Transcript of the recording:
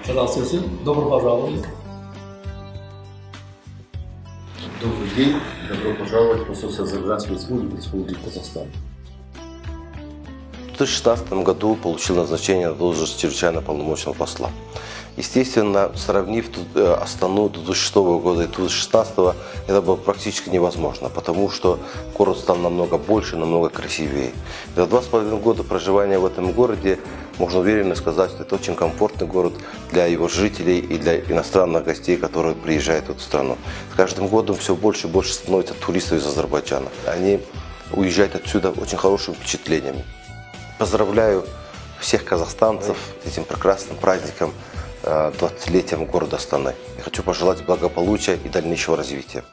Здравствуйте, добро пожаловать. Добрый день, добро пожаловать в посольство Азербайджанской Республики Казахстан. В 2016 году получил назначение на должность чрезвычайно полномочного посла. Естественно, сравнив Астану 2006 года и 2016, это было практически невозможно, потому что город стал намного больше, намного красивее. За 2,5 года проживания в этом городе можно уверенно сказать, что это очень комфортный город для его жителей и для иностранных гостей, которые приезжают в эту страну. С каждым годом все больше и больше становится туристов из Азербайджана. Они уезжают отсюда очень хорошими впечатлениями. Поздравляю всех казахстанцев с этим прекрасным праздником, 20-летием города Астаны. Я хочу пожелать благополучия и дальнейшего развития.